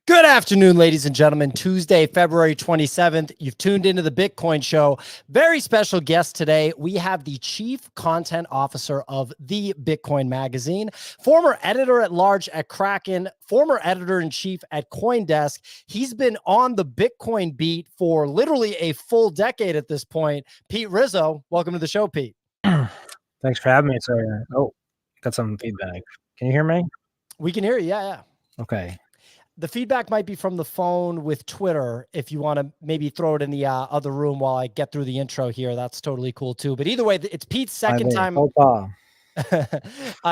Good afternoon, ladies and gentlemen. Tuesday, February 27th. You've tuned into the Bitcoin Show. Very special guest today. We have the Chief Content Officer of the Bitcoin Magazine, former editor-at-large at Kraken, former editor-in-chief at CoinDesk. He's been on the Bitcoin beat for literally a full decade at this point. Pete Rizzo, welcome to the show, Pete. Thanks for having me. Sorry. Got some feedback. Can you hear me? We can hear you. Yeah. Okay. The feedback might be from the phone with Twitter. If you want to maybe throw it in the other room while I get through the intro here, that's totally cool too. But either way, it's Pete's second time.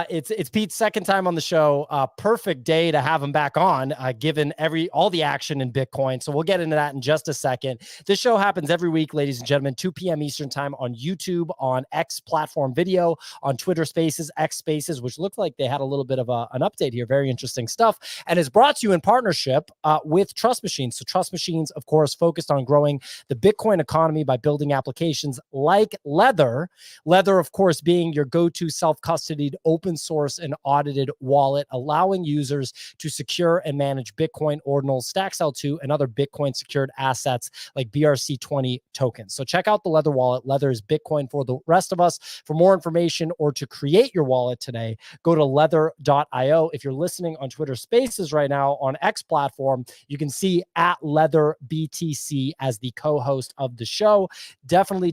It's Pete's second time on the show. Perfect day to have him back on, given all the action in Bitcoin. So we'll get into that in just a second. This show happens every week, ladies and gentlemen, 2 p.m. Eastern time on YouTube, on X platform video, on Twitter Spaces, X Spaces, which looked like they had a little bit of an update here. Very interesting stuff, and is brought to you in partnership with Trust Machines. So Trust Machines, of course, focused on growing the Bitcoin economy by building applications like Ledger. Ledger, of course, being your go-to self-custodied, open source and audited wallet, allowing users to secure and manage Bitcoin, Ordinal, Stacks L2, and other Bitcoin secured assets like BRC20 tokens. So check out the Ledger wallet. Ledger is Bitcoin for the rest of us. For more information or to create your wallet today, go to ledger.io. If you're listening on Twitter Spaces right now on X platform, you can see at LedgerBTC as the co-host of the show. Definitely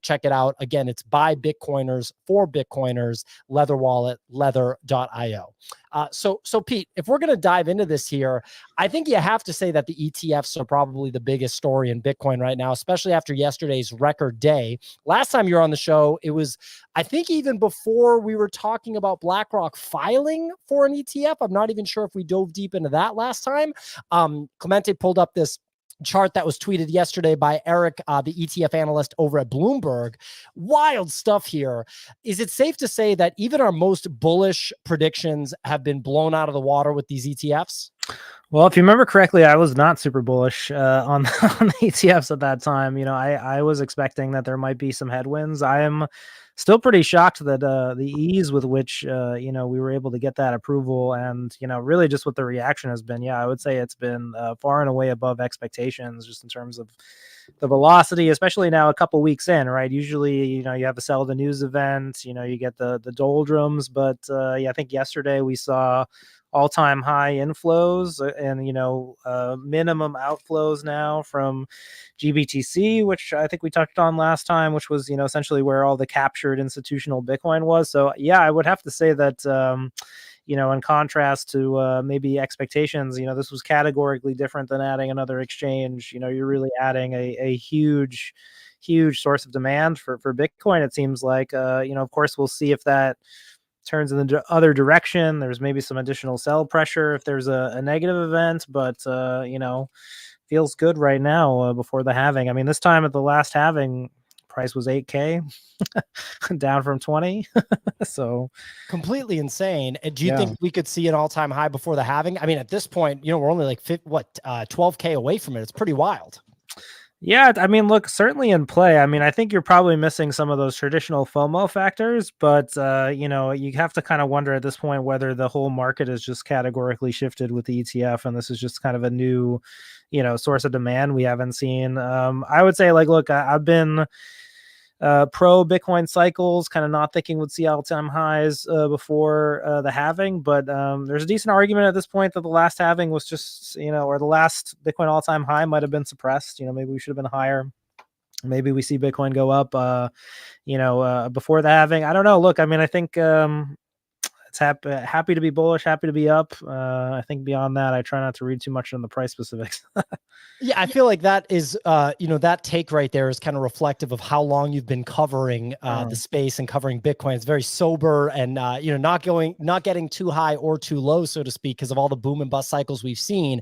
check it out. Again, it's by Bitcoiners for Bitcoiners. Ledger wallet, ledger.io. So Pete, if we're going to dive into this here, I think you have to say that the ETFs are probably the biggest story in Bitcoin right now, especially after yesterday's record day. Last time you were on the show, it was, I think, even before we were talking about BlackRock filing for an ETF. I'm not even sure if we dove deep into that last time. Clemente pulled up this chart that was tweeted yesterday by Eric, the ETF analyst over at Bloomberg. Wild stuff here. Is it safe to say that even our most bullish predictions have been blown out of the water with these ETFs? Well, if you remember correctly, I was not super bullish on the ETFs at that time. I was expecting that there might be some headwinds. I am still pretty shocked that the ease with which we were able to get that approval, and really just what the reaction has been. Yeah, I would say it's been far and away above expectations, just in terms of the velocity, especially now a couple weeks in, right? Usually, you have a sell the news event, you get the doldrums, but I think yesterday we saw all-time high inflows and minimum outflows now from GBTC, which I think we touched on last time, which was essentially where all the captured institutional Bitcoin was. So yeah, I would have to say that in contrast to maybe expectations, this was categorically different than adding another exchange. You're really adding a huge source of demand for Bitcoin. It seems like of course we'll see if that turns in the other direction. There's maybe some additional sell pressure if there's a negative event, but feels good right now before the halving. I mean, this time at the last halving, price was 8K down from 20. So completely insane. Do you think we could see an all-time high before the halving? I mean, at this point, we're only like 12K away from it. It's pretty wild. Yeah, I mean, look, certainly in play. I mean, I think you're probably missing some of those traditional FOMO factors, but you have to kind of wonder at this point whether the whole market is just categorically shifted with the ETF, and this is just kind of a new, source of demand we haven't seen. I would say, like, look, I've been pro Bitcoin cycles, kind of not thinking would see all-time highs before the halving, but there's a decent argument at this point that the last halving was just, or the last Bitcoin all-time high might have been suppressed. Maybe we should have been higher. Maybe we see Bitcoin go up, before the halving. I don't know. Look, I mean, I think it's happy to be bullish, happy to be up. I think beyond that, I try not to read too much on the price specifics. Yeah, I feel like that is, that take right there is kind of reflective of how long you've been covering the space and covering Bitcoin. It's very sober and, not getting too high or too low, so to speak, because of all the boom and bust cycles we've seen.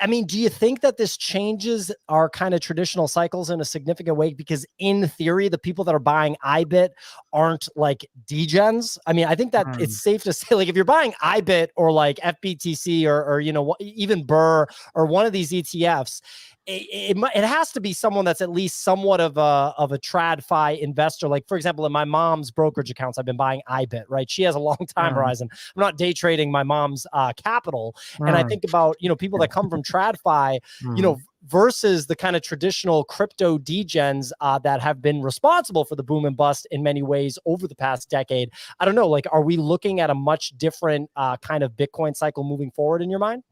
I mean, do you think that this changes our kind of traditional cycles in a significant way? Because in theory, the people that are buying IBIT aren't like degens. I mean, I think that it's safe to say, like, if you're buying IBIT or like FBTC or even Burr or one of these ETFs, it has to be someone that's at least somewhat of a TradFi investor. Like, for example, in my mom's brokerage accounts, I've been buying IBIT, right? She has a long time horizon. I'm not day trading my mom's capital. And I think about, people that come from TradFi, versus the kind of traditional crypto degens that have been responsible for the boom and bust in many ways over the past decade. I don't know, like, are we looking at a much different kind of Bitcoin cycle moving forward in your mind?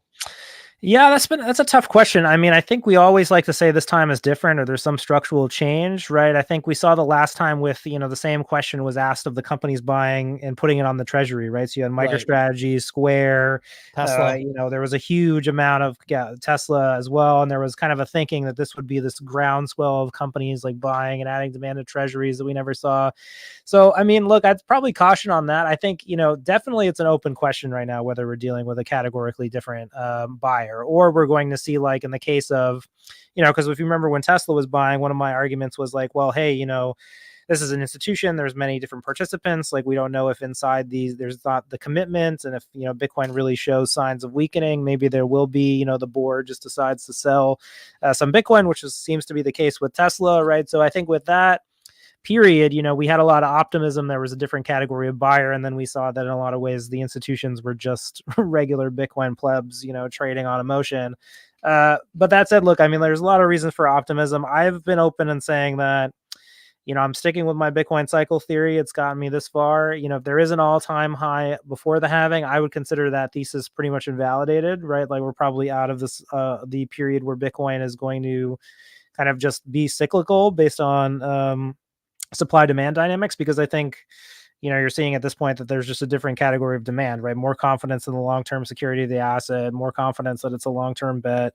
Yeah, that's a tough question. I mean, I think we always like to say this time is different or there's some structural change, right? I think we saw the last time with, the same question was asked of the companies buying and putting it on the treasury, right? So you had MicroStrategy, Square, Tesla. there was a huge amount of Tesla as well. And there was kind of a thinking that this would be this groundswell of companies like buying and adding demand to treasuries that we never saw. So, I mean, look, I'd probably caution on that. I think, definitely it's an open question right now, whether we're dealing with a categorically different buyer, or we're going to see, like in the case of, because if you remember when Tesla was buying, one of my arguments was like, well, hey, this is an institution. There's many different participants. Like, we don't know if inside these, there's not the commitment. And if, Bitcoin really shows signs of weakening, maybe there will be, the board just decides to sell some Bitcoin, which seems to be the case with Tesla, right? So I think with that period, we had a lot of optimism. There was a different category of buyer. And then we saw that in a lot of ways, the institutions were just regular Bitcoin plebs, trading on emotion. But that said, look, I mean, there's a lot of reasons for optimism. I've been open in saying that, I'm sticking with my Bitcoin cycle theory. It's gotten me this far. If there is an all-time high before the halving, I would consider that thesis pretty much invalidated, right? Like, we're probably out of this, the period where Bitcoin is going to kind of just be cyclical based on, supply demand dynamics, because I think, you're seeing at this point that there's just a different category of demand, right? More confidence in the long-term security of the asset, more confidence that it's a long-term bet.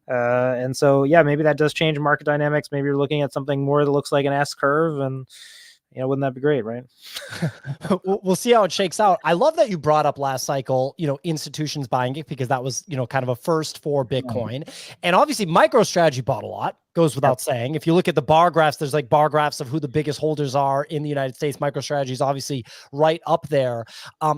And so, yeah, maybe that does change market dynamics. Maybe you're looking at something more that looks like an S curve, and wouldn't that be great, right? We'll see how it shakes out. I love that you brought up last cycle, institutions buying it, because that was, kind of a first for Bitcoin. And obviously MicroStrategy bought a lot, goes without saying. If you look at the bar graphs, there's like bar graphs of who the biggest holders are in the United States. MicroStrategy is obviously right up there.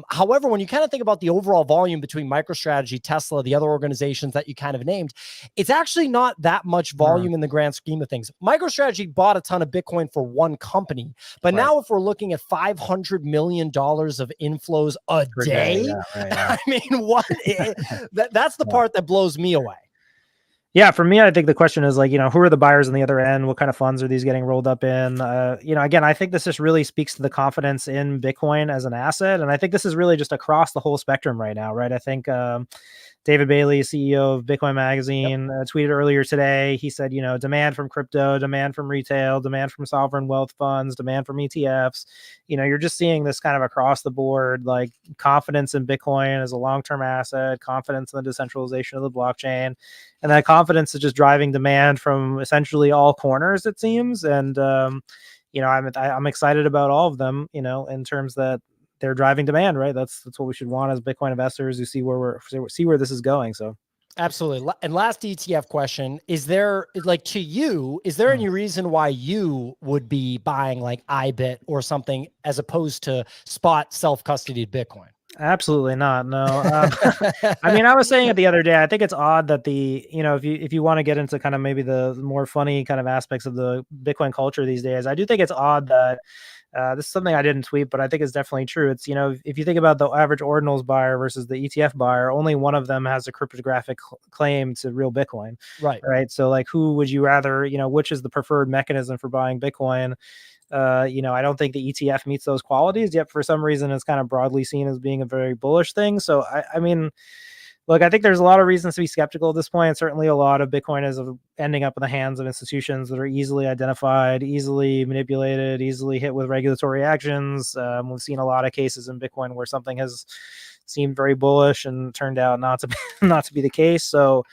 However, when you kind of think about the overall volume between MicroStrategy, Tesla, the other organizations that you kind of named, it's actually not that much volume in the grand scheme of things. MicroStrategy bought a ton of Bitcoin for one company, but now if we're looking at $500 million of inflows a day, I mean, what? That's the part that blows me away. Yeah, for me, I think the question is like, who are the buyers on the other end? What kind of funds are these getting rolled up in? Again, I think this just really speaks to the confidence in Bitcoin as an asset. And I think this is really just across the whole spectrum right now, right? I think David Bailey, CEO of Bitcoin Magazine, tweeted earlier today. He said, demand from crypto, demand from retail, demand from sovereign wealth funds, demand from ETFs. You're just seeing this kind of across the board, like confidence in Bitcoin as a long-term asset, confidence in the decentralization of the blockchain. And that confidence is just driving demand from essentially all corners, it seems. And, I'm excited about all of them, in terms that they're driving demand, right? That's what we should want as Bitcoin investors who see where this is going. So absolutely. And last ETF question, is there, like, to you, is there any reason why you would be buying like IBIT or something as opposed to spot self-custodied Bitcoin? Absolutely not. No. I mean, I was saying it the other day. I think it's odd that if you want to get into kind of maybe the more funny kind of aspects of the Bitcoin culture these days, I do think it's odd that this is something I didn't tweet, but I think it's definitely true. It's, if you think about the average Ordinals buyer versus the ETF buyer, only one of them has a cryptographic claim to real Bitcoin. Right. Right. So like, who would you rather, which is the preferred mechanism for buying Bitcoin? I don't think the ETF meets those qualities, yet for some reason it's kind of broadly seen as being a very bullish thing. So I mean, look, I think there's a lot of reasons to be skeptical at this point. Certainly a lot of Bitcoin is ending up in the hands of institutions that are easily identified, easily manipulated, easily hit with regulatory actions. We've seen a lot of cases in Bitcoin where something has seemed very bullish and turned out not to be the case. So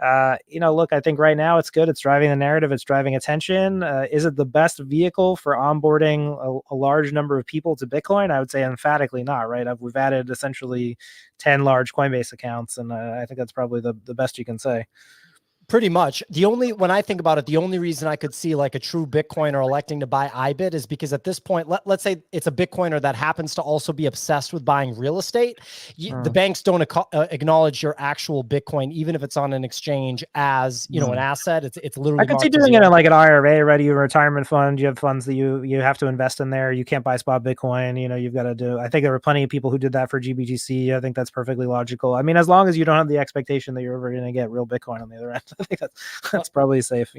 look, I think right now it's good. It's driving the narrative. It's driving attention. Is it the best vehicle for onboarding a large number of people to Bitcoin? I would say emphatically not, right? We've added essentially 10 large Coinbase accounts, and I think that's probably the best you can say. Pretty much. When I think about it, the only reason I could see like a true Bitcoiner electing to buy IBIT is because at this point, let's say it's a Bitcoiner that happens to also be obsessed with buying real estate. The banks don't acknowledge your actual Bitcoin, even if it's on an exchange, as an asset. It's literally. I could see doing it in like an IRA, right? You have a retirement fund. You have funds that you have to invest in there. You can't buy spot Bitcoin. You've got to do. I think there were plenty of people who did that for GBTC. I think that's perfectly logical. I mean, as long as you don't have the expectation that you're ever going to get real Bitcoin on the other end, I think that's probably safe.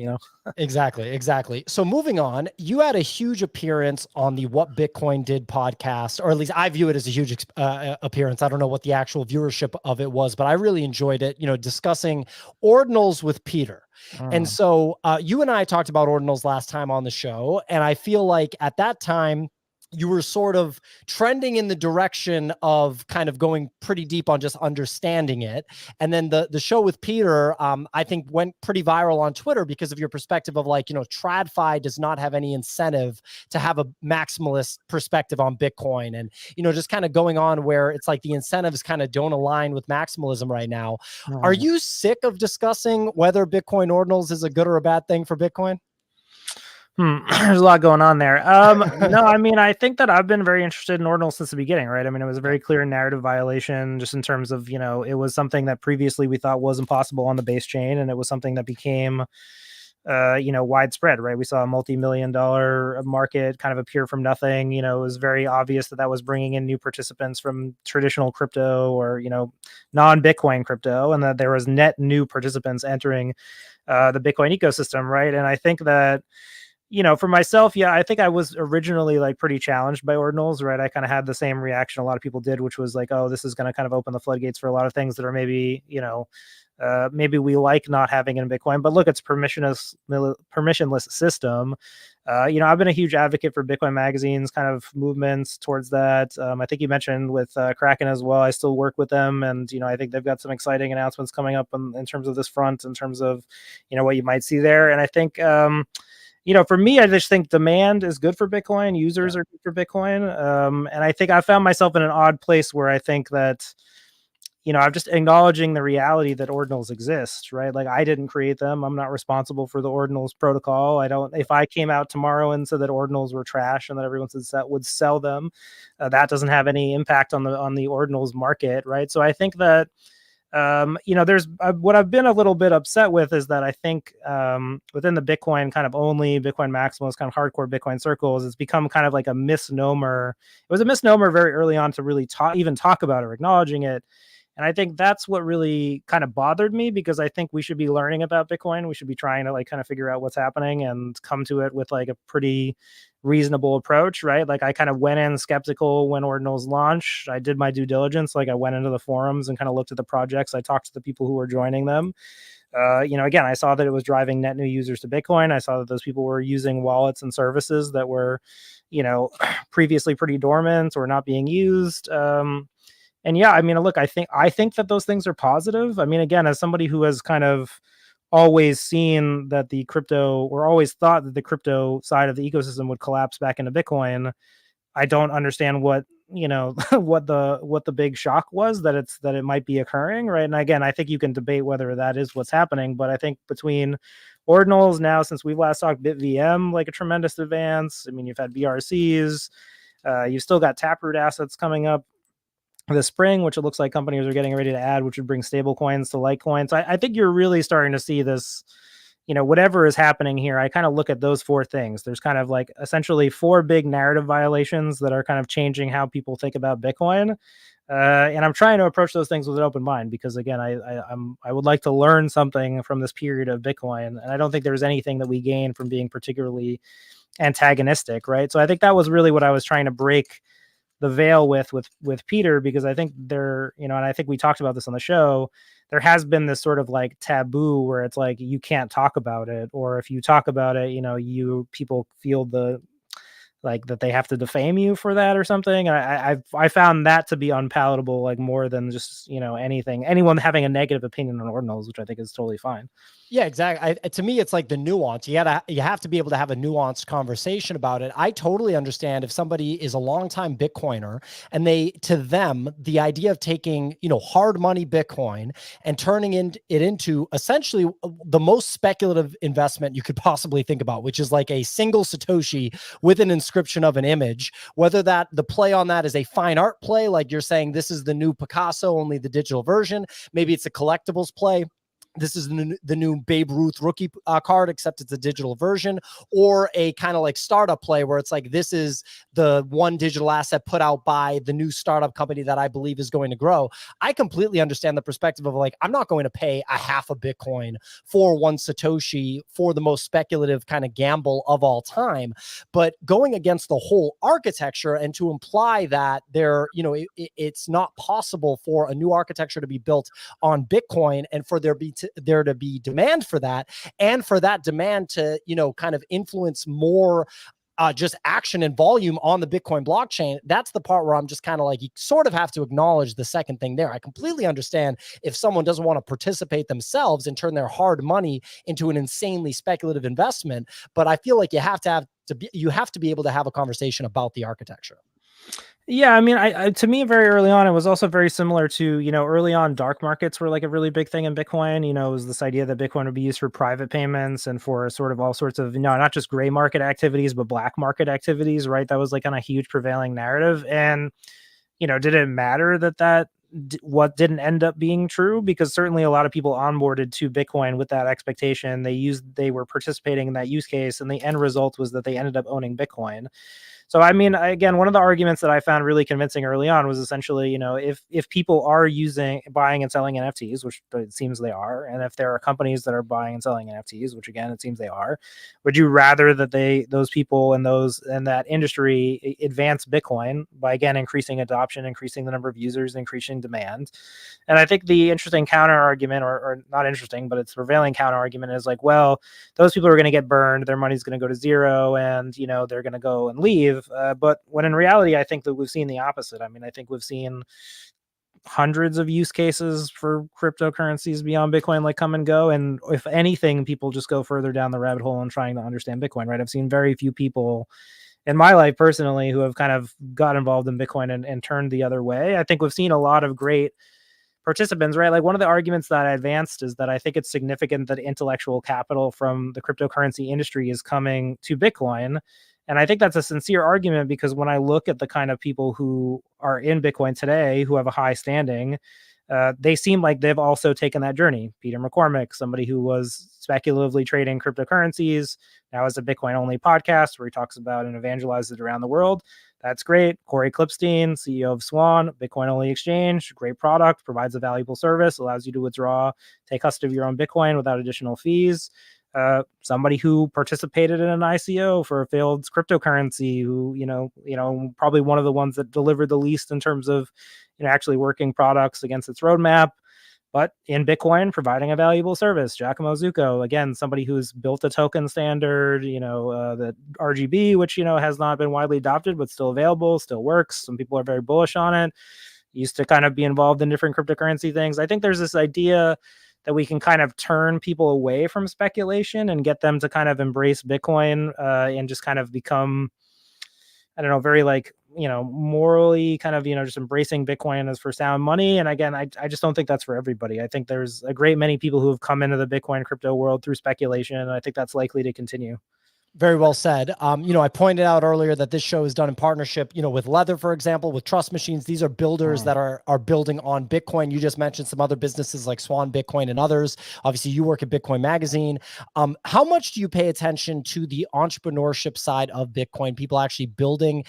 Exactly. So moving on, you had a huge appearance on the What Bitcoin Did podcast, or at least I view it as a huge appearance. I don't know what the actual viewership of it was, but I really enjoyed it. Discussing ordinals with Peter. And so you and I talked about ordinals last time on the show, and I feel like at that time you were sort of trending in the direction of kind of going pretty deep on just understanding it. And then the show with Peter, I think went pretty viral on Twitter because of your perspective of like, TradFi does not have any incentive to have a maximalist perspective on Bitcoin. And, just kind of going on where it's like the incentives kind of don't align with maximalism right now. Are you sick of discussing whether Bitcoin ordinals is a good or a bad thing for Bitcoin? There's a lot going on there. No, I mean, I think that I've been very interested in ordinals since the beginning, right? I mean, it was a very clear narrative violation just in terms of, it was something that previously we thought was impossible on the base chain. And it was something that became, widespread, right? We saw a multi-million-dollar market kind of appear from nothing. It was very obvious that was bringing in new participants from traditional crypto or, non-Bitcoin crypto, and that there was net new participants entering the Bitcoin ecosystem, right? And I think that, for myself, I think I was originally like pretty challenged by ordinals, right? I kind of had the same reaction a lot of people did, which was like, oh, this is going to kind of open the floodgates for a lot of things that are maybe, maybe we like not having in Bitcoin. But look, it's permissionless system. I've been a huge advocate for Bitcoin Magazine's kind of movements towards that. I think you mentioned with Kraken as well. I still work with them, and I think they've got some exciting announcements coming up in terms of this front, in terms of what you might see there. And I think for me, I just think demand is good for Bitcoin. Users are good for Bitcoin. And I think I found myself in an odd place where I think that, I'm just acknowledging the reality that ordinals exist, right? Like I didn't create them. I'm not responsible for the ordinals protocol. If I came out tomorrow and said that ordinals were trash and that everyone would sell them, that doesn't have any impact on the ordinals market, right? So I think that, there's what I've been a little bit upset with is that I think within the Bitcoin kind of only Bitcoin maximalist kind of hardcore Bitcoin circles, it's become kind of like a misnomer. It was a misnomer very early on to really talk about or acknowledging it. And I think that's what really kind of bothered me, because I think we should be learning about Bitcoin. We should be trying to like kind of figure out what's happening and come to it with like a pretty reasonable approach, right? Like I kind of went in skeptical when ordinals launched. I did my due diligence. Like I went into the forums and kind of looked at the projects. I talked to the people who were joining them. Again, I saw that it was driving net new users to Bitcoin. I saw that those people were using wallets and services that were, previously pretty dormant or not being used. And I mean, look, I think that those things are positive. I mean, again, as somebody who has kind of always seen that always thought that the crypto side of the ecosystem would collapse back into Bitcoin, I don't understand what what the big shock was that it might be occurring, right? And again, I think you can debate whether that is what's happening, but I think between ordinals now, since we've last talked, BitVM, like a tremendous advance. I mean, you've had BRCs, you've still got Taproot assets coming up this spring, which it looks like companies are getting ready to add, which would bring stable coins to Litecoin. So I think you're really starting to see this, whatever is happening here. I kind of look at those four things. There's kind of like essentially four big narrative violations that are kind of changing how people think about Bitcoin. And I'm trying to approach those things with an open mind, because again, I would like to learn something from this period of Bitcoin. And I don't think there's anything that we gain from being particularly antagonistic, right? So I think that was really what I was trying to break the veil with Peter, because I think and I think we talked about this on the show, there has been this sort of like taboo where it's like, you can't talk about it, or if you talk about it, people feel like that they have to defame you for that or something. I found that to be unpalatable, like more than just, you know, anyone having a negative opinion on ordinals, which I think is totally fine. Yeah, exactly. To me, it's like the nuance. You have to be able to have a nuanced conversation about it. I totally understand if somebody is a longtime Bitcoiner and to them, the idea of taking, you know, hard money Bitcoin and turning it into essentially the most speculative investment you could possibly think about, which is like a single Satoshi with an inscription of an image, whether that the play on that is a fine art play, like you're saying, this is the new Picasso, only the digital version. Maybe it's a collectibles play. This is the new Babe Ruth rookie card, except it's a digital version, or a kind of like startup play where it's like, this is the one digital asset put out by the new startup company that I believe is going to grow. I completely understand the perspective of like, I'm not going to pay a half a Bitcoin for one Satoshi for the most speculative kind of gamble of all time. But going against the whole architecture and to imply that it's not possible for a new architecture to be built on Bitcoin and for there to be demand for that, and for that demand to, you know, kind of influence more just action and volume on the Bitcoin blockchain. That's the part where I'm just kind of like, you sort of have to acknowledge the second thing there. I completely understand if someone doesn't want to participate themselves and turn their hard money into an insanely speculative investment, but I feel like you have to be able to have a conversation about the architecture. Yeah, I mean, to me, very early on, it was also very similar to, you know, early on dark markets were like a really big thing in Bitcoin. You know, it was this idea that Bitcoin would be used for private payments and for sort of all sorts of, you know, not just gray market activities, but black market activities, right? That was like kind of huge prevailing narrative. And, you know, did it matter that what didn't end up being true? Because certainly a lot of people onboarded to Bitcoin with that expectation. They were participating in that use case, and the end result was that they ended up owning Bitcoin. So, I mean, again, one of the arguments that I found really convincing early on was essentially, you know, if people are buying and selling NFTs, which it seems they are, and if there are companies that are buying and selling NFTs, which again it seems they are, would you rather that those people and that industry advance Bitcoin by again increasing adoption, increasing the number of users, increasing demand? And I think the interesting counter argument, or not interesting, but it's prevailing counter argument is like, well, those people are going to get burned, their money's going to go to zero, and you know they're going to go and leave. But when in reality, I think that we've seen the opposite. I mean, I think we've seen hundreds of use cases for cryptocurrencies beyond Bitcoin like come and go. And if anything, people just go further down the rabbit hole and trying to understand Bitcoin, right? I've seen very few people in my life personally who have kind of got involved in Bitcoin and turned the other way. I think we've seen a lot of great participants, right? Like one of the arguments that I advanced is that I think it's significant that intellectual capital from the cryptocurrency industry is coming to Bitcoin. And I think that's a sincere argument because when I look at the kind of people who are in Bitcoin today who have a high standing, they seem like they've also taken that journey. Peter McCormick, somebody who was speculatively trading cryptocurrencies, now has a Bitcoin only podcast where he talks about and evangelizes it around the world. That's great. Corey Klippstein, CEO of Swan, Bitcoin only exchange, great product, provides a valuable service, allows you to withdraw, take custody of your own Bitcoin without additional fees. Somebody who participated in an ICO for a failed cryptocurrency, who probably one of the ones that delivered the least in terms of actually working products against its roadmap, but in Bitcoin providing a valuable service. Giacomo Zucco, again, somebody who's built a token standard, the RGB, which has not been widely adopted but still available, still works. Some people are very bullish on it. Used to kind of be involved in different cryptocurrency things. I think there's this idea that we can kind of turn people away from speculation and get them to kind of embrace Bitcoin and just kind of become, I don't know, very morally kind of, just embracing Bitcoin as for sound money. And again, I just don't think that's for everybody. I think there's a great many people who have come into the Bitcoin crypto world through speculation. And I think that's likely to continue. Very well said. I pointed out earlier that this show is done in partnership, with Leather, for example, with Trust Machines. These are builders that are building on Bitcoin. You just mentioned some other businesses like Swan Bitcoin and others. Obviously, you work at Bitcoin Magazine. How much do you pay attention to the entrepreneurship side of Bitcoin? People actually building,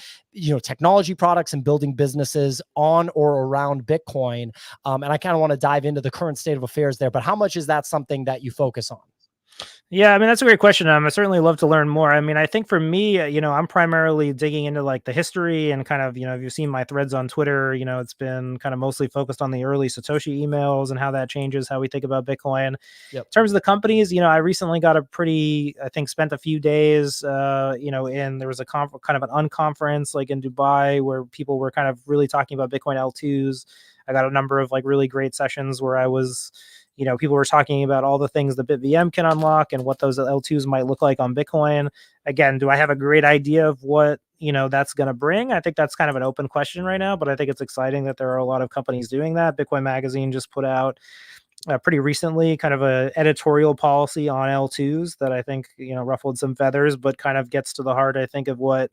technology products and building businesses on or around Bitcoin. And I kind of want to dive into the current state of affairs there. But how much is that something that you focus on? Yeah, I mean, that's a great question. I certainly love to learn more. I mean, I think for me, I'm primarily digging into like the history and kind of, if you've seen my threads on Twitter, it's been kind of mostly focused on the early Satoshi emails and how that changes how we think about Bitcoin. In Yep. terms of the companies, I recently got I think spent a few days, there was a kind of an unconference like in Dubai where people were kind of really talking about Bitcoin L2s. I got a number of like really great sessions where I was people were talking about all the things that BitVM can unlock and what those L2s might look like on Bitcoin. Again, do I have a great idea of what, that's going to bring? I think that's kind of an open question right now, but I think it's exciting that there are a lot of companies doing that. Bitcoin Magazine just put out pretty recently kind of a editorial policy on L2s that I think, ruffled some feathers, but kind of gets to the heart, I think, of what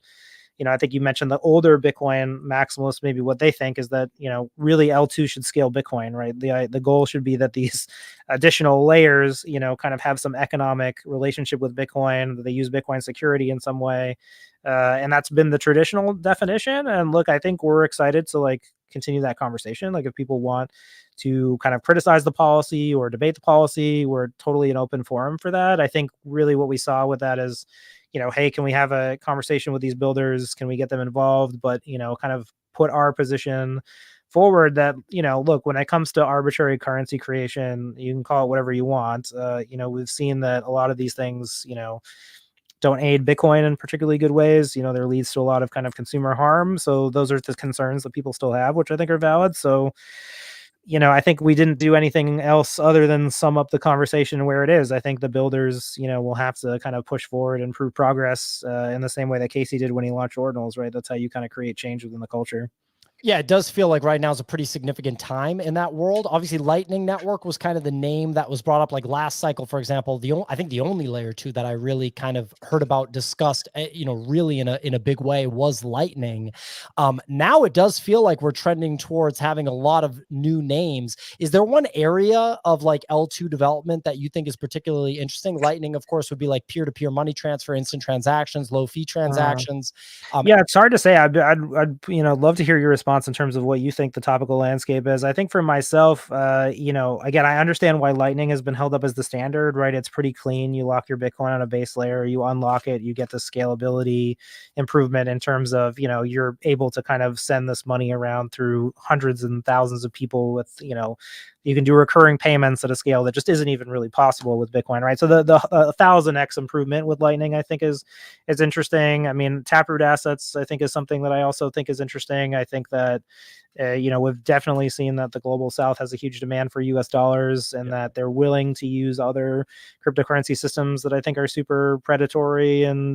I think you mentioned the older Bitcoin maximalists, maybe what they think is that, really L2 should scale Bitcoin, right? The goal should be that these additional layers, kind of have some economic relationship with Bitcoin, that they use Bitcoin security in some way. And that's been the traditional definition. And look, I think we're excited to like continue that conversation. Like if people want to kind of criticize the policy or debate the policy, we're totally an open forum for that. I think really what we saw with that is, hey, can we have a conversation with these builders? Can we get them involved? But, kind of put our position forward that, look, when it comes to arbitrary currency creation, you can call it whatever you want. We've seen that a lot of these things, don't aid Bitcoin in particularly good ways. There leads to a lot of kind of consumer harm. So those are the concerns that people still have, which I think are valid. So, I think we didn't do anything else other than sum up the conversation where it is. I think the builders, will have to kind of push forward and prove progress in the same way that Casey did when he launched Ordinals, right? That's how you kind of create change within the culture. Yeah, it does feel like right now is a pretty significant time in that world. Obviously, Lightning Network was kind of the name that was brought up. Like last cycle, for example, I think the only layer two that I really kind of heard about discussed, really in a big way was Lightning. Now it does feel like we're trending towards having a lot of new names. Is there one area of like L2 development that you think is particularly interesting? Lightning, of course, would be like peer-to-peer money transfer, instant transactions, low fee transactions. Yeah, it's hard to say. I'd love to hear your response in terms of what you think the topical landscape is. I think for myself, again, I understand why Lightning has been held up as the standard, right? It's pretty clean. You lock your Bitcoin on a base layer, you unlock it, you get the scalability improvement in terms of, you're able to kind of send this money around through hundreds and thousands of people with, you can do recurring payments at a scale that just isn't even really possible with Bitcoin, right? So the 1000x improvement with Lightning, I think, is interesting. I mean, Taproot assets, I think, is something that I also think is interesting. I think that we've definitely seen that the global South has a huge demand for U.S. dollars, and that they're willing to use other cryptocurrency systems that I think are super predatory and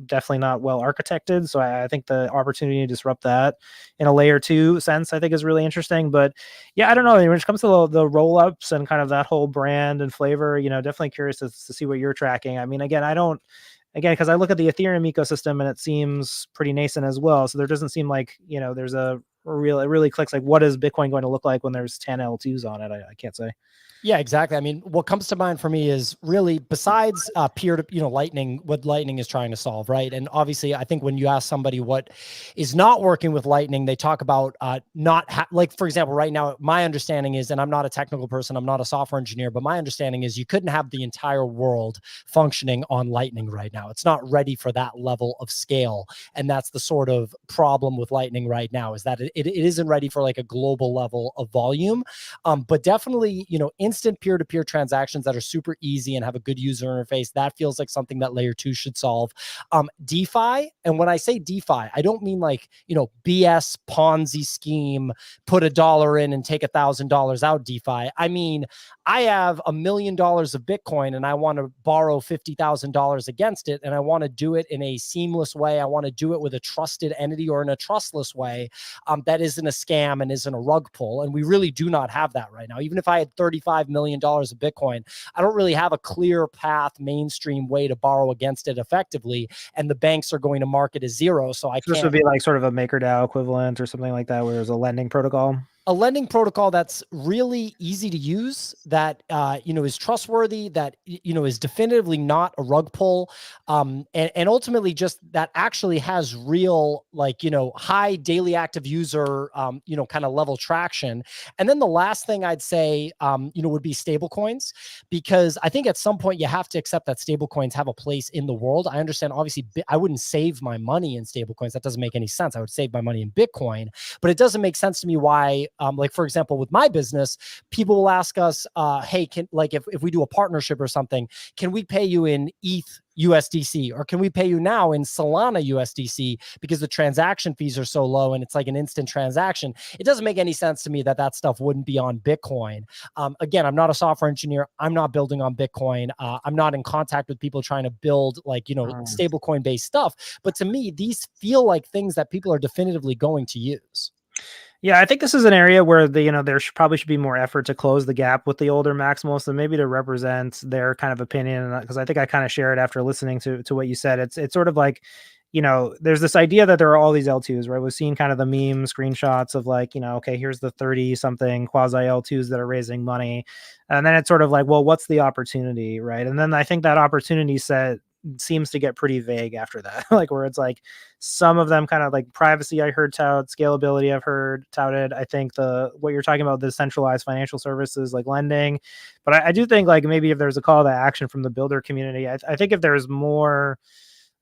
definitely not well architected. So I think the opportunity to disrupt that in a layer two sense, I think, is really interesting. But yeah, I don't know. When it comes to the roll ups and kind of that whole brand and flavor, definitely curious to see what you're tracking. I mean, because I look at the Ethereum ecosystem and it seems pretty nascent as well. So there doesn't seem like, there's it really clicks like, what is Bitcoin going to look like when there's 10 L2s on it? I can't say. Yeah, exactly. I mean, what comes to mind for me is really besides peer to, Lightning, what Lightning is trying to solve, right? And obviously, I think when you ask somebody what is not working with Lightning, they talk about like, for example, right now, my understanding is, and I'm not a technical person, I'm not a software engineer, but my understanding is you couldn't have the entire world functioning on Lightning right now. It's not ready for that level of scale. And that's the sort of problem with Lightning right now, is that it isn't ready for like a global level of volume. But definitely, instant peer-to-peer transactions that are super easy and have a good user interface, that feels like something that layer two should solve. DeFi, and when I say DeFi, I don't mean like, BS Ponzi scheme, put $1 in and take $1,000 out DeFi. I mean, I have $1 million of Bitcoin and I want to borrow $50,000 against it, and I want to do it in a seamless way. I want to do it with a trusted entity or in a trustless way that isn't a scam and isn't a rug pull. And we really do not have that right now. Even if I had $35 million of Bitcoin, I don't really have a clear path, mainstream way to borrow against it effectively. And the banks are going to mark it as zero. So I can't. This would be like sort of a MakerDAO equivalent or something like that, where there's a lending protocol. a lending protocol that's really easy to use, that is trustworthy, that is definitively not a rug pull, and ultimately just that actually has real, high daily active user, kind of level traction. And then the last thing I'd say, would be stable coins, because I think at some point you have to accept that stable coins have a place in the world. I understand, obviously, I wouldn't save my money in stable coins. That doesn't make any sense. I would save my money in Bitcoin, but it doesn't make sense to me why, like, for example, with my business, people will ask us, hey, if we do a partnership or something, can we pay you in ETH USDC, or can we pay you now in Solana USDC, because the transaction fees are so low and it's like an instant transaction? It doesn't make any sense to me that stuff wouldn't be on Bitcoin. Again, I'm not a software engineer. I'm not building on Bitcoin. I'm not in contact with people trying to build stablecoin based stuff. But to me, these feel like things that people are definitively going to use. Yeah, I think this is an area where there probably should be more effort to close the gap with the older maximalists, and maybe to represent their kind of opinion. Because I think I kind of share it after listening to what you said. It's sort of like, there's this idea that there are all these L2s, right? We've seen kind of the meme screenshots of like, okay, here's the 30 something quasi L2s that are raising money. And then it's sort of like, well, what's the opportunity, right? And then I think that opportunity set seems to get pretty vague after that. Like, where it's like some of them kind of like privacy, I heard touted, scalability, I've heard touted. I think what you're talking about, the centralized financial services like lending. But I do think like maybe if there's a call to action from the builder community, I think if there's more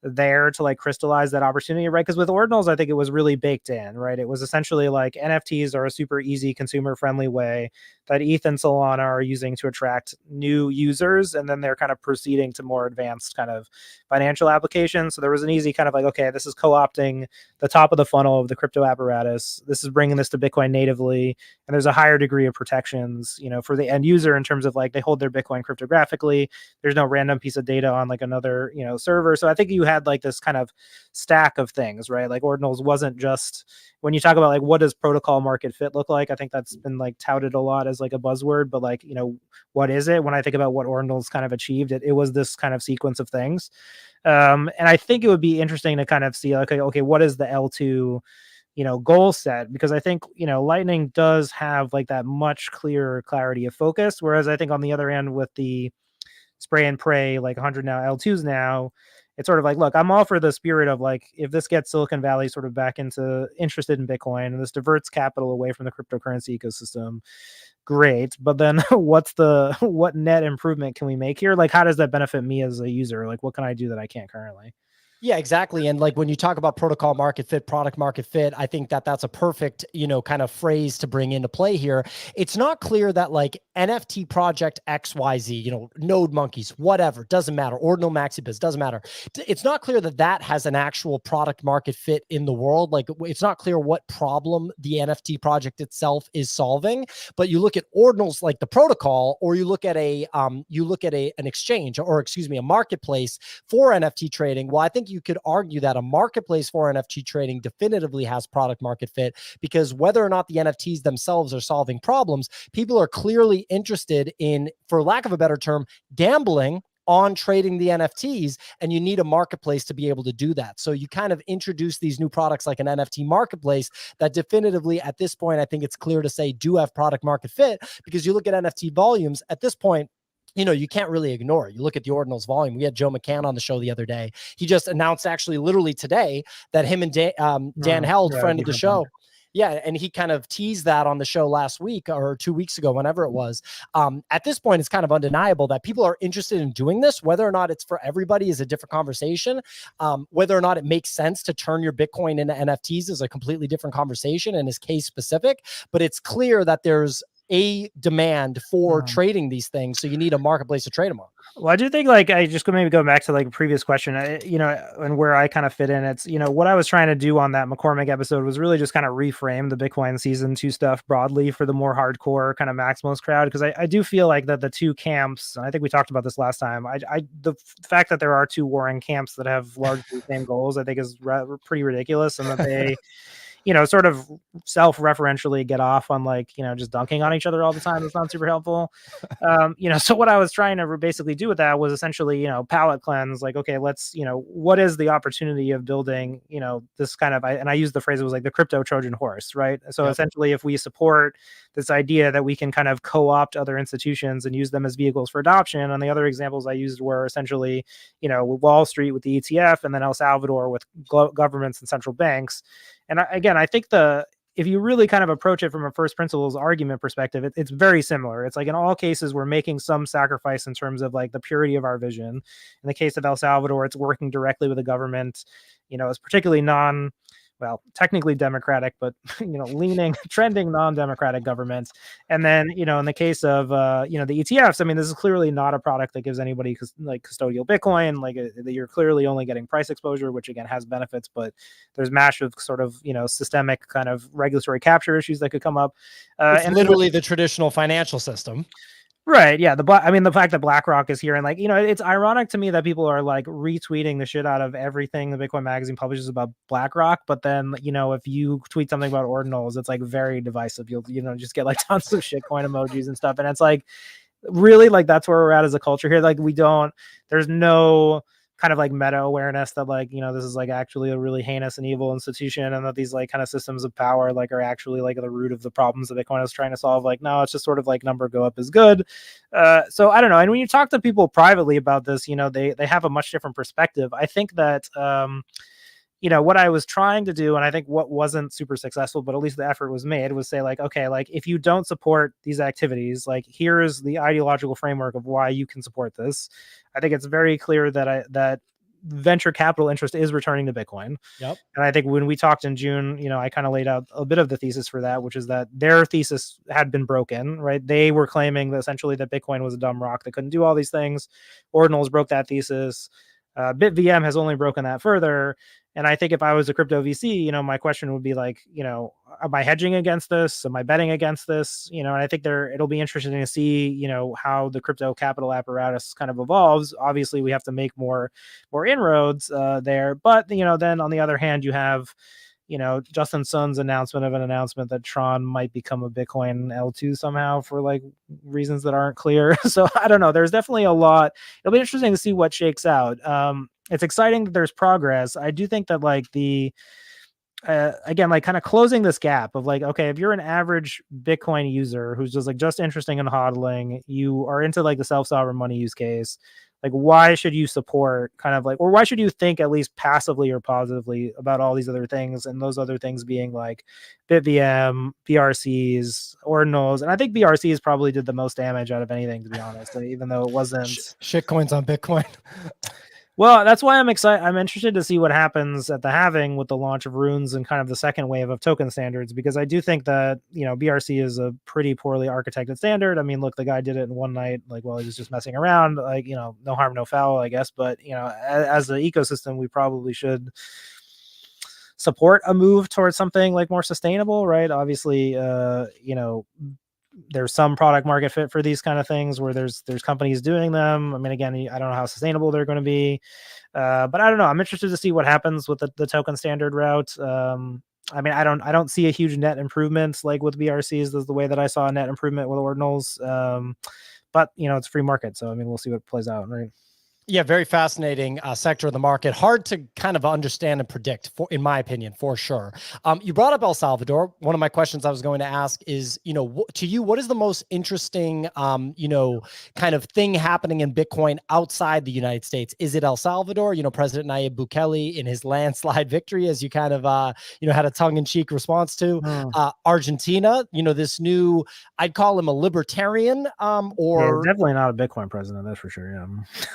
there to like crystallize that opportunity, right? Because with Ordinals, I think it was really baked in, right? It was essentially like NFTs are a super easy consumer friendly way that ETH and Solana are using to attract new users, and then they're kind of proceeding to more advanced kind of financial applications. So there was an easy kind of like, okay, this is co-opting the top of the funnel of the crypto apparatus. This is bringing this to Bitcoin natively, and there's a higher degree of protections, for the end user in terms of like they hold their Bitcoin cryptographically. There's no random piece of data on like another, server. So I think you had like this kind of stack of things, right? Like Ordinals wasn't just, when you talk about like what does protocol market fit look like, I think that's been like touted a lot as like a buzzword, but like, what is it? When I think about what Ordinals kind of achieved, it was this kind of sequence of things. And I think it would be interesting to kind of see like, okay, what is the L2 goal set? Because I think Lightning does have like that much clearer clarity of focus, whereas I think on the other end with the spray and pray, like 100 now L2s now, it's sort of like, look, I'm all for the spirit of like, if this gets Silicon Valley sort of back into interested in Bitcoin and this diverts capital away from the cryptocurrency ecosystem, great. But then what net improvement can we make here? Like, how does that benefit me as a user? Like, what can I do that I can't currently? Yeah, exactly. And like when you talk about protocol market fit, product market fit, I think that's a perfect, kind of phrase to bring into play here. It's not clear that like NFT project XYZ, Node Monkeys, whatever, doesn't matter. Ordinal Maxibus, doesn't matter. It's not clear that has an actual product market fit in the world. Like it's not clear what problem the NFT project itself is solving. But you look at Ordinals, like the protocol, or you look at an exchange, or excuse me, a marketplace for NFT trading. Well, I think you could argue that a marketplace for NFT trading definitively has product market fit, because whether or not the NFTs themselves are solving problems, people are clearly interested in, for lack of a better term, gambling on trading the NFTs, and you need a marketplace to be able to do that. So you kind of introduce these new products like an NFT marketplace that definitively at this point, I think it's clear to say do have product market fit, because you look at NFT volumes at this point, you can't really ignore it. You look at the Ordinals volume. We had Joe McCann on the show the other day. He just announced actually literally today that him and Dan Held, friend of the show. Yeah, and he kind of teased that on the show last week or 2 weeks ago, whenever it was. At this point, it's kind of undeniable that people are interested in doing this. Whether or not it's for everybody is a different conversation. Whether or not it makes sense to turn your Bitcoin into NFTs is a completely different conversation and is case specific. But it's clear that there's a demand for trading these things. So you need a marketplace to trade them on. Well, I do think like I just maybe go back to like a previous question, and where I kind of fit in. It's, what I was trying to do on that McCormick episode was really just kind of reframe the Bitcoin season 2 stuff broadly for the more hardcore kind of maximalist crowd. Because I do feel like that the two camps, and I think we talked about this last time, the fact that there are two warring camps that have largely the same goals, I think is pretty ridiculous, and that they sort of self-referentially get off on like, just dunking on each other all the time. That's not super helpful. So what I was trying to basically do with that was essentially, palate cleanse, like, okay, let's, what is the opportunity of building, this kind of, and I used the phrase, it was like the crypto Trojan horse, right? So essentially, if we support this idea that we can kind of co-opt other institutions and use them as vehicles for adoption, and the other examples I used were essentially, Wall Street with the ETF, and then El Salvador with governments and central banks. And again, I think if you really kind of approach it from a first principles argument perspective, it's very similar. It's like in all cases, we're making some sacrifice in terms of like the purity of our vision. In the case of El Salvador, it's working directly with the government. It's particularly technically democratic, but trending non-democratic governments. And then in the case of the ETFs, I mean, this is clearly not a product that gives anybody like custodial Bitcoin. Like you're clearly only getting price exposure, which again has benefits, but there's massive sort of systemic kind of regulatory capture issues that could come up. It's literally the traditional financial system. Right. Yeah. The fact that BlackRock is here, and like, it's ironic to me that people are like retweeting the shit out of everything the Bitcoin magazine publishes about BlackRock. But then, if you tweet something about ordinals, it's like very divisive. You'll, just get like tons of shitcoin emojis and stuff. And it's like, really, like, that's where we're at as a culture here. Like, there's no kind of like meta awareness that like, this is like actually a really heinous and evil institution, and that these like kind of systems of power like are actually like the root of the problems that Bitcoin is trying to solve. Like, no, it's just sort of like number go up is good. So I don't know. And when you talk to people privately about this, they have a much different perspective. I think that what I was trying to do, and I think what wasn't super successful, but at least the effort was made, was say like, okay, like if you don't support these activities, like here's the ideological framework of why you can support this. I think it's very clear that venture capital interest is returning to Bitcoin. Yep. And I think when we talked in June, I kind of laid out a bit of the thesis for that, which is that their thesis had been broken, right? They were claiming that essentially that Bitcoin was a dumb rock that couldn't do all these things. Ordinals broke that thesis. BitVM has only broken that further. And I think if I was a crypto VC, my question would be like, am I hedging against this? Am I betting against this? And I think it'll be interesting to see, how the crypto capital apparatus kind of evolves. Obviously, we have to make more inroads there. But, then on the other hand, you have, Justin Sun's announcement that Tron might become a Bitcoin L2 somehow for like reasons that aren't clear. So I don't know. There's definitely a lot. It'll be interesting to see what shakes out. It's exciting that there's progress. I do think that like again, like kind of closing this gap of like, okay, if you're an average Bitcoin user who's just interested in hodling, you are into like the self-sovereign money use case, like why should you support kind of like, or why should you think at least passively or positively about all these other things, and those other things being like BitVM, BRCs, Ordinals. And I think BRCs probably did the most damage out of anything, to be honest, even though it wasn't shitcoins on Bitcoin. Well, that's why I'm excited. I'm interested to see what happens at the halving with the launch of runes and kind of the second wave of token standards, because I do think that, BRC is a pretty poorly architected standard. I mean, look, the guy did it in one night, like, well, he was just messing around, like, no harm, no foul, I guess. But, as an ecosystem, we probably should support a move towards something like more sustainable, right? Obviously, there's some product market fit for these kind of things where there's companies doing them. I mean, again, I don't know how sustainable they're going to be, but I don't know. I'm interested to see what happens with the token standard route. I mean, I don't see a huge net improvement like with BRCs. That's the way that I saw a net improvement with ordinals. But it's a free market, so I mean, we'll see what plays out, right? Yeah, very fascinating sector of the market. Hard to kind of understand and predict, in my opinion, for sure. You brought up El Salvador. One of my questions I was going to ask is, to you, what is the most interesting, kind of thing happening in Bitcoin outside the United States? Is it El Salvador? President Nayib Bukele in his landslide victory, as you kind of, had a tongue-in-cheek response to. Argentina, this new, I'd call him a libertarian, or definitely not a Bitcoin president, that's for sure. Yeah,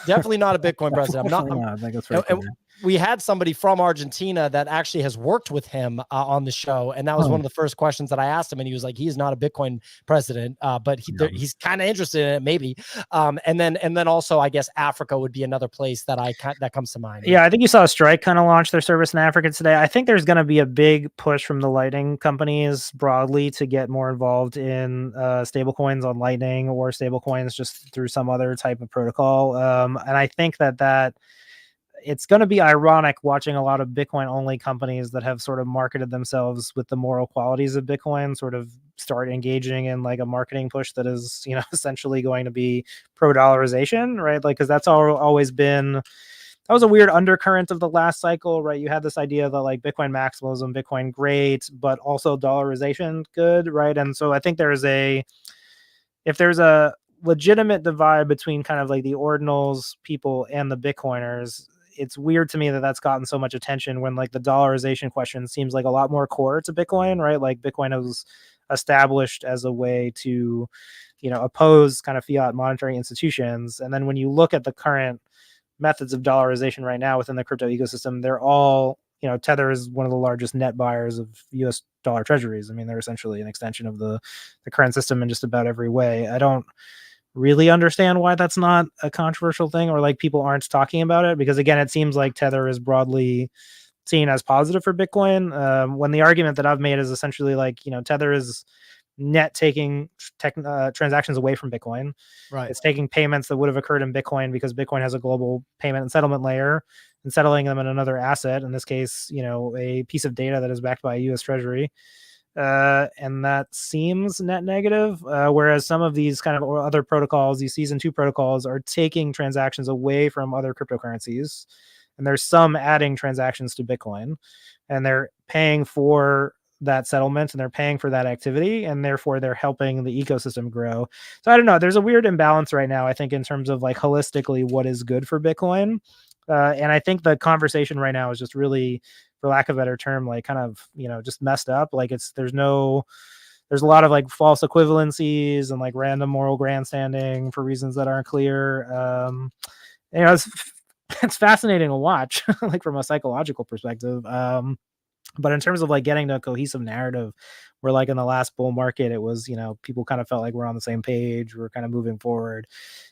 definitely not a Bitcoin president. I think that's very clear. We had somebody from Argentina that actually has worked with him on the show, and that was one of the first questions that I asked him, and he was like, "He is not a Bitcoin president, but he's kind of interested in it, maybe." And then also, I guess Africa would be another place that that comes to mind. Right? Yeah, I think you saw Strike kind of launch their service in Africa today. I think there's going to be a big push from the Lightning companies broadly to get more involved in stablecoins on Lightning, or stablecoins just through some other type of protocol. And I think that it's going to be ironic watching a lot of Bitcoin only companies that have sort of marketed themselves with the moral qualities of Bitcoin sort of start engaging in like a marketing push that is, essentially going to be pro dollarization, right? Like, because that's always been, that was a weird undercurrent of the last cycle, right? You had this idea that like Bitcoin maximalism, Bitcoin great, but also dollarization good, right? And so I think if there's a legitimate divide between kind of like the ordinals people and the Bitcoiners, it's weird to me that that's gotten so much attention when like the dollarization question seems like a lot more core to Bitcoin, right? Like Bitcoin was established as a way to, oppose kind of fiat monetary institutions. And then when you look at the current methods of dollarization right now within the crypto ecosystem, they're all, Tether is one of the largest net buyers of US dollar treasuries. I mean, they're essentially an extension of the current system in just about every way. I don't really understand why that's not a controversial thing, or like people aren't talking about it, because again, it seems like Tether is broadly seen as positive for Bitcoin. When the argument that I've made is essentially like, Tether is net taking transactions away from Bitcoin. Right. It's taking payments that would have occurred in Bitcoin because Bitcoin has a global payment and settlement layer, and settling them in another asset, in this case, a piece of data that is backed by a US Treasury. And that seems net negative. Whereas some of these kind of other protocols, these season 2 protocols, are taking transactions away from other cryptocurrencies. And there's some adding transactions to Bitcoin, and they're paying for that settlement and they're paying for that activity, and therefore they're helping the ecosystem grow. So I don't know. There's a weird imbalance right now, I think, in terms of like holistically what is good for Bitcoin. And I think the conversation right now is just really, for lack of a better term, like kind of, just messed up. Like there's a lot of like false equivalencies and like random moral grandstanding for reasons that aren't clear. It's fascinating to watch, like from a psychological perspective. But in terms of like getting to a cohesive narrative, where like in the last bull market, it was, people kind of felt like we're on the same page, we're kind of moving forward.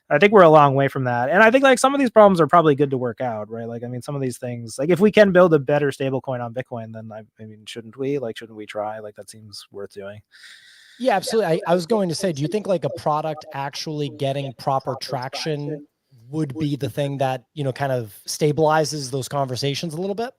I think we're a long way from that. And I think like some of these problems are probably good to work out, right? Like, I mean, some of these things, like if we can build a better stable coin on Bitcoin, then I mean, shouldn't we try? Like that seems worth doing. Yeah, absolutely. I was going to say, do you think like a product actually getting proper traction would be the thing that, kind of stabilizes those conversations a little bit?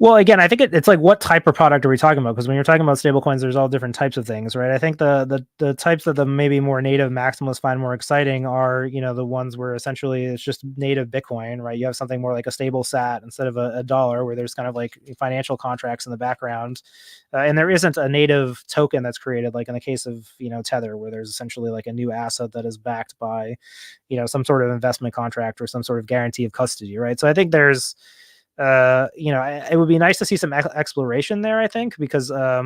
Well, again, I think it's like, what type of product are we talking about? Because when you're talking about stablecoins, there's all different types of things, right? I think the types that the maybe more native maximalists find more exciting are, the ones where essentially it's just native Bitcoin, right? You have something more like a stable sat instead of a dollar, where there's kind of like financial contracts in the background, and there isn't a native token that's created, like in the case of Tether, where there's essentially like a new asset that is backed by some sort of investment contract or some sort of guarantee of custody, right? So I think there's it would be nice to see some exploration there, I think, because I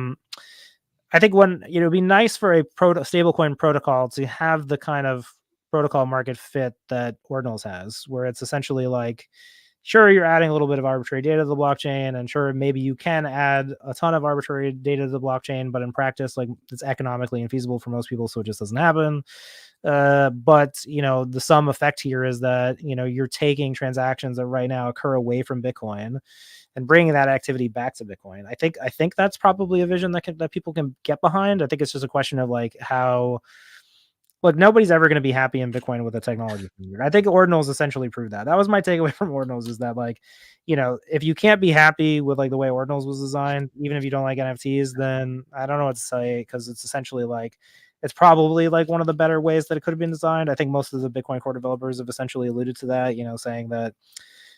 think it'd be nice for a stablecoin protocol to have the kind of protocol market fit that Ordinals has, where it's essentially like, sure, you're adding a little bit of arbitrary data to the blockchain, and sure, maybe you can add a ton of arbitrary data to the blockchain, but in practice, like, it's economically infeasible for most people, so it just doesn't happen. But the sum effect here is that you're taking transactions that right now occur away from Bitcoin and bringing that activity back to Bitcoin. I think that's probably a vision that people can get behind. I think it's just a question of like how. Look, nobody's ever going to be happy in Bitcoin with the technology. I think Ordinals essentially proved that. That was my takeaway from Ordinals, is that like, if you can't be happy with like the way Ordinals was designed, even if you don't like NFTs, then I don't know what to say, because it's essentially like, it's probably like one of the better ways that it could have been designed. I think most of the Bitcoin core developers have essentially alluded to that, saying that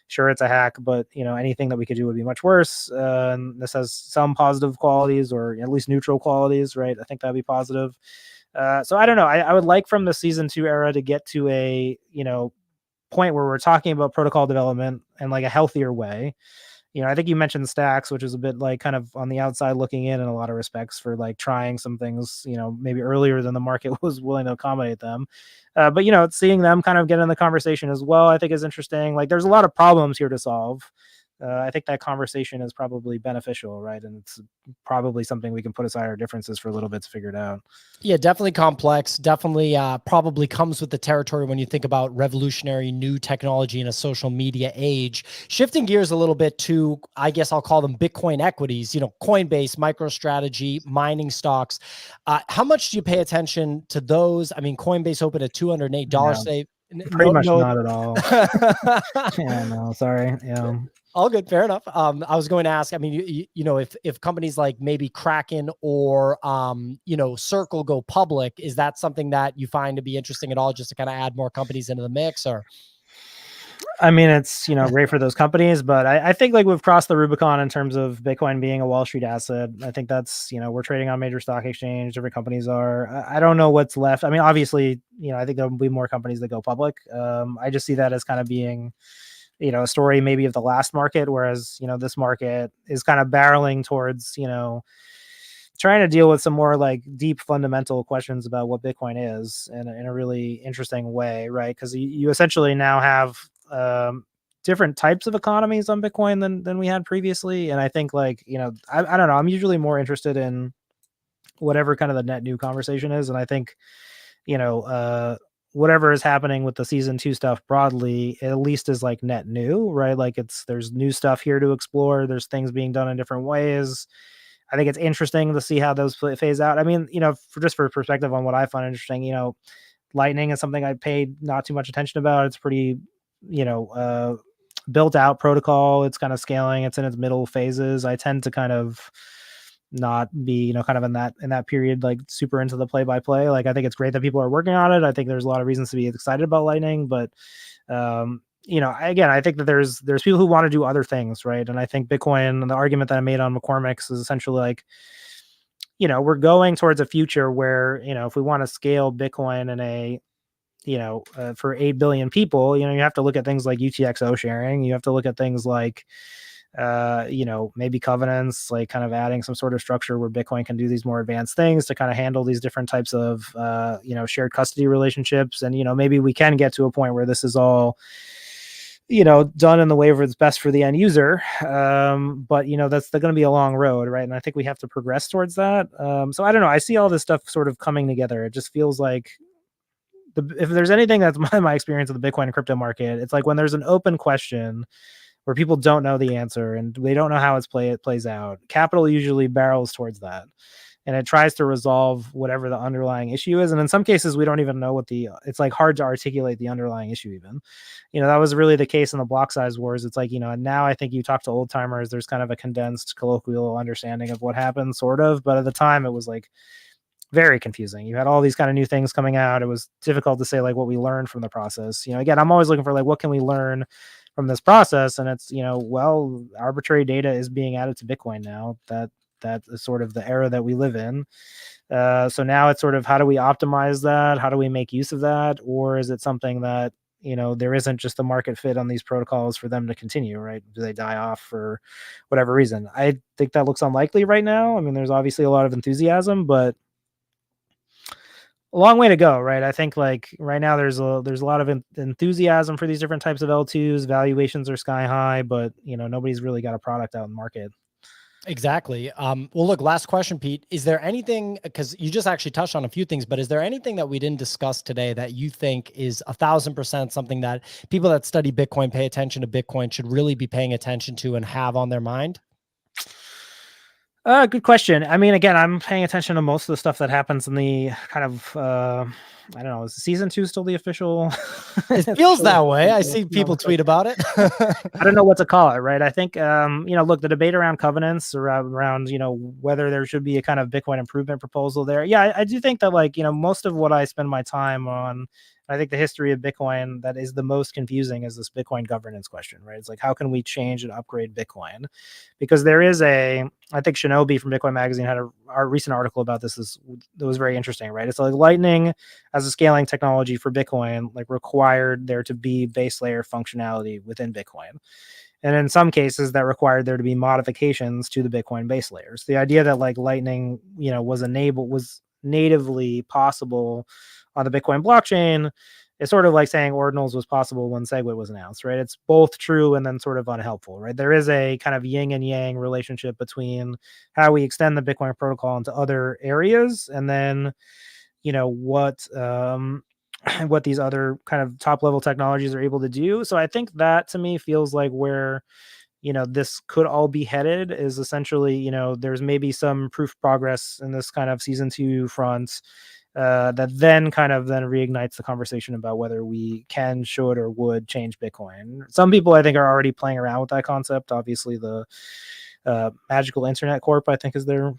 sure, it's a hack, but anything that we could do would be much worse. And this has some positive qualities, or at least neutral qualities, right? I think that'd be positive. So I don't know. I would like from the season 2 era to get to a point where we're talking about protocol development in like a healthier way. I think you mentioned stacks, which is a bit like kind of on the outside looking in a lot of respects, for like trying some things, maybe earlier than the market was willing to accommodate them. But seeing them kind of get in the conversation as well, I think is interesting. Like, there's a lot of problems here to solve. I think that conversation is probably beneficial, right? And it's probably something we can put aside our differences for a little bit to figure it out. Yeah, definitely complex. Definitely probably comes with the territory when you think about revolutionary new technology in a social media age. Shifting gears a little bit to, I guess I'll call them Bitcoin equities, Coinbase, MicroStrategy, mining stocks. How much do you pay attention to those? I mean, Coinbase opened at $208 today. Pretty No, much no. not at all. Yeah, no, sorry. Yeah. All good, fair enough. I was going to ask, I mean, if companies like maybe Kraken or Circle go public, is that something that you find to be interesting at all, just to kind of add more companies into the mix? Or I mean, it's, great for those companies, but I think like we've crossed the Rubicon in terms of Bitcoin being a Wall Street asset. I think that's, we're trading on major stock exchange, different companies are. I don't know what's left. I mean, obviously, I think there'll be more companies that go public. I just see that as kind of being, a story maybe of the last market, whereas, this market is kind of barreling towards, trying to deal with some more like deep fundamental questions about what Bitcoin is in a really interesting way, right? Because you essentially now have different types of economies on Bitcoin than we had previously. And I think like, I don't know, I'm usually more interested in whatever kind of the net new conversation is. And I think, whatever is happening with the season 2 stuff broadly, at least is like net new, right? Like there's new stuff here to explore. There's things being done in different ways. I think it's interesting to see how those phase out. I mean, for perspective on what I find interesting, Lightning is something I paid not too much attention about. It's pretty, built out protocol. It's kind of scaling. It's in its middle phases. I tend to kind of not be, kind of in that period, like super into the play by play. Like I think it's great that people are working on it. I think there's a lot of reasons to be excited about Lightning, but again, I think that there's people who want to do other things, right? And I think Bitcoin, the argument that I made on McCormick's is essentially like, we're going towards a future where, if we want to scale Bitcoin in a, for 8 billion people, you have to look at things like UTXO sharing. You have to look at things like, maybe covenants, like kind of adding some sort of structure where Bitcoin can do these more advanced things to kind of handle these different types of, shared custody relationships. And, maybe we can get to a point where this is all, done in the way that's best for the end user. But, that's going to be a long road, right? And I think we have to progress towards that. So I don't know. I see all this stuff sort of coming together. It just feels like if there's anything that's my experience of the Bitcoin and crypto market, it's like when there's an open question where people don't know the answer and they don't know how it plays out, capital usually barrels towards that. And it tries to resolve whatever the underlying issue is. And in some cases, we don't even know it's like hard to articulate the underlying issue even. That was really the case in the block size wars. It's like, now I think you talk to old timers, there's kind of a condensed colloquial understanding of what happened, sort of. But at the time, it was like very confusing. You had all these kind of new things coming out. It was difficult to say like what we learned from the process. Again, I'm always looking for like, what can we learn from this process? And it's, well, arbitrary data is being added to Bitcoin now. That is sort of the era that we live in. So now it's sort of, how do we optimize that? How do we make use of that? Or is it something that, there isn't just the market fit on these protocols for them to continue, right? Do they die off for whatever reason? I think that looks unlikely right now. I mean, there's obviously a lot of enthusiasm, but a long way to go, right? I think like right now there's a lot of enthusiasm for these different types of L2s. Valuations are sky high, but nobody's really got a product out in the market. Exactly. Well, look, last question, Pete. Is there anything, because you just actually touched on a few things, but is there anything that we didn't discuss today that you think is 1,000% something that people that study Bitcoin, pay attention to Bitcoin, should really be paying attention to and have on their mind? Good question. I mean, again, I'm paying attention to most of the stuff that happens in the kind of, I don't know, is season 2 still the official? It feels that way. I see people tweet about it. I don't know what to call it, right? I think, look, the debate around covenants, around, whether there should be a kind of Bitcoin improvement proposal there. Yeah, I do think that, like, most of what I spend my time on, I think the history of Bitcoin that is the most confusing is this Bitcoin governance question, right? It's like, how can we change and upgrade Bitcoin? Because there is I think Shinobi from Bitcoin Magazine had a recent article about this. That was very interesting, right? It's like Lightning as a scaling technology for Bitcoin, like required there to be base layer functionality within Bitcoin. And in some cases that required there to be modifications to the Bitcoin base layers. The idea that like Lightning, was natively possible on the Bitcoin blockchain is sort of like saying Ordinals was possible when SegWit was announced, right? It's both true and then sort of unhelpful, right? There is a kind of yin and yang relationship between how we extend the Bitcoin protocol into other areas and then, what these other kind of top level technologies are able to do. So I think that to me feels like where, this could all be headed is essentially, there's maybe some proof progress in this kind of season 2 front. that then kind of then reignites the conversation about whether we can, should, or would change Bitcoin. Some people I think are already playing around with that concept. Obviously, the Magical Internet Corp, I think, is their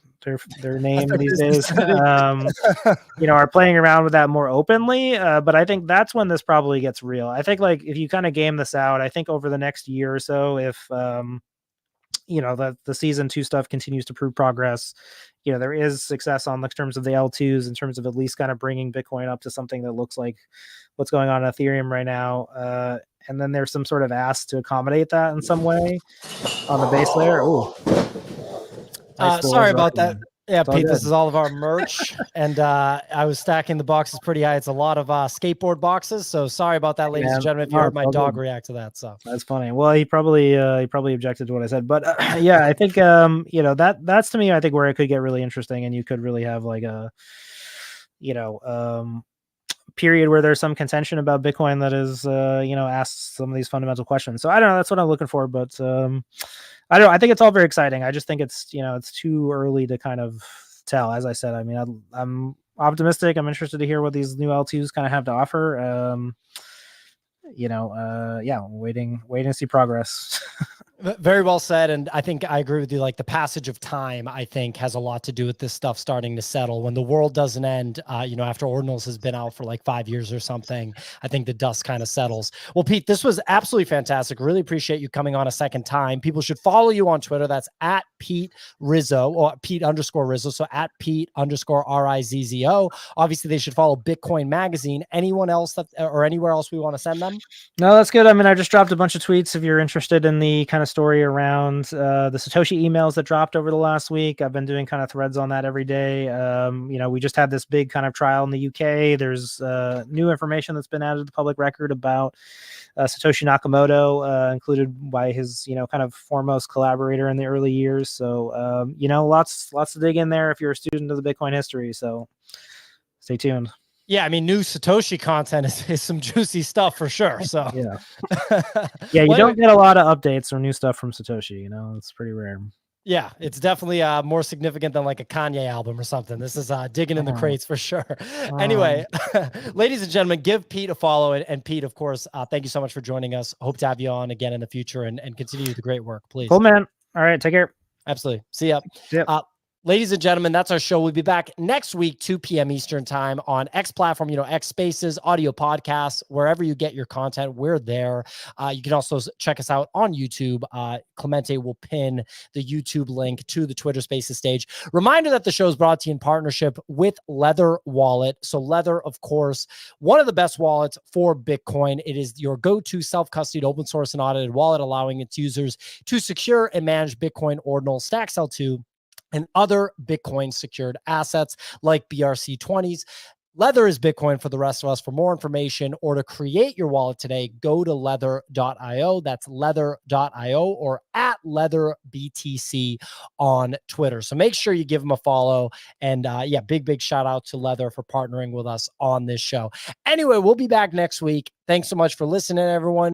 name these days. Are playing around with that more openly. But I think that's when this probably gets real. I think like if you kind of game this out, I think over the next year or so, if the season 2 stuff continues to prove progress, there is success on the terms of the L2s, in terms of at least kind of bringing Bitcoin up to something that looks like what's going on in Ethereum right now. And then there's some sort of ask to accommodate that in some way on the base layer. Oh, sorry about that. Yeah, Pete, good. this is all of our merch. And I was stacking the boxes pretty high. It's a lot of skateboard boxes. So sorry about that, ladies and gentlemen, if you heard my dog react to that. So that's funny. Well, he probably objected to what I said. But yeah, I think that's to me, I think where it could get really interesting, and you could really have like a period where there's some contention about Bitcoin that is asks some of these fundamental questions. So I don't know, that's what I'm looking for, but I don't know, I think it's all very exciting. I just think it's it's too early to kind of tell. As I said, I mean, I'm optimistic. I'm interested to hear what these new L2s kind of have to offer. Waiting to see progress. Very well said. And I think I agree with you. Like the passage of time, I think, has a lot to do with this stuff starting to settle. When the world doesn't end, after Ordinals has been out for like 5 years or something, I think the dust kind of settles. Well, Pete, this was absolutely fantastic. Really appreciate you coming on a second time. People should follow you on Twitter. That's at Pete Rizzo, or Pete_Rizzo. So at Pete_RIZZO. Obviously, they should follow Bitcoin Magazine. Anyone else or anywhere else we want to send them? No, that's good. I mean, I just dropped a bunch of tweets. If you're interested in the kind of story around the Satoshi emails that dropped over the last week, I've been doing kind of threads on that every day. We just had this big kind of trial in the UK. There's new information that's been added to the public record about Satoshi Nakamoto, included by his, kind of foremost collaborator in the early years. So, lots to dig in there if you're a student of the Bitcoin history. So stay tuned. Yeah, I mean, new Satoshi content is some juicy stuff for sure. So yeah, you don't get a lot of updates or new stuff from Satoshi. It's pretty rare. Yeah, it's definitely more significant than like a Kanye album or something. This is digging in the crates for sure. Anyway, ladies and gentlemen, give Pete a follow. And Pete, of course, thank you so much for joining us. Hope to have you on again in the future and continue the great work, please. Cool, man. All right, take care. Absolutely. See ya. Ladies and gentlemen, that's our show. We'll be back next week, 2 p.m. Eastern time on X platform, X Spaces, audio podcasts, wherever you get your content, we're there. You can also check us out on YouTube. Clemente will pin the YouTube link to the Twitter Spaces stage. Reminder that the show is brought to you in partnership with Leather Wallet. So Leather, of course, one of the best wallets for Bitcoin. It is your go-to self-custodied, open source, and audited wallet, allowing its users to secure and manage Bitcoin, Ordinal, Stacks L2, and other Bitcoin secured assets like BRC20s. Leather is Bitcoin for the rest of us. For more information or to create your wallet today, go to leather.io. That's leather.io or at leatherbtc on Twitter. So make sure you give them a follow. And big shout out to Leather for partnering with us on this show. Anyway, we'll be back next week. Thanks so much for listening, everyone.